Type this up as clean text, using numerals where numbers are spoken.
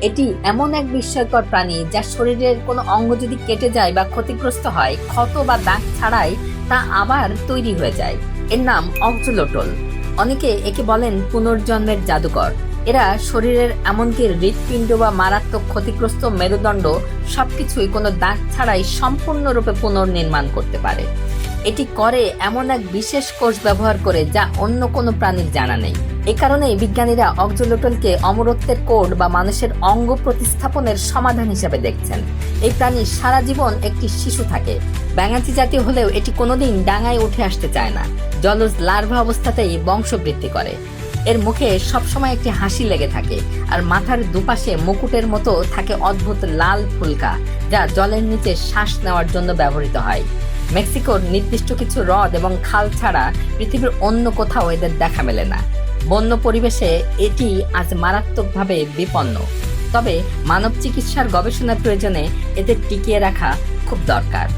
এটি এমন এক বিস্ময়কর প্রাণী যা শরীরের কোনো অঙ্গ যদি কেটে যায় বা ক্ষতিগ্রস্ত হয়, ক্ষত বা দাগ ছাড়াই তা আবার তৈরি হয়ে যায়। এর নাম অক্সোলোটল। অনেকে একে বলেন পুনর্জন্মের জাদুকর। এরা শরীরের এমনকি হৃৎপিণ্ড বা মারাত্মক ক্ষতিগ্রস্ত মেরুদণ্ড সবকিছুই কোনো দাগ ছাড়াই সম্পূর্ণরূপে পুনর্নির্মাণ করতে পারে। এটি করে এমন এক বিশেষ কোষ ব্যবহার করে যা অন্য কোনো প্রাণীর জানা নেই। এ কারণেই বিজ্ঞানীরা অক্সোলোটলকে অমরত্বের কোড বা মানুষের অঙ্গ প্রতিস্থাপনের সমাধান হিসেবে দেখছেন। এই প্রাণী সারা জীবন একটি শিশু থাকে। ব্যাঙাচি জাতীয় হলেও এটি কোনোদিন ডাঙায় উঠে আসতে চায় না। জলজ লার্ভা অবস্থাতেই বংশবৃদ্ধি করে। এর মুখে সবসময় একটি হাসি লেগে থাকে, আর মাথার দুপাশে মুকুটের মতো থাকে অদ্ভুত লাল ফুলকা, যা জলের নিচে শ্বাস নেওয়ার জন্য ব্যবহৃত হয়। মেক্সিকোর নির্দিষ্ট কিছু হ্রদ এবং খাল ছাড়া পৃথিবীর অন্য কোথাও এদের দেখা মেলে না। বন্য পরিবেশে এটি আজ মারাত্মকভাবে বিপন্ন। তবে মানব চিকিৎসার গবেষণার প্রয়োজনে এদের টিকিয়ে রাখা খুব দরকার।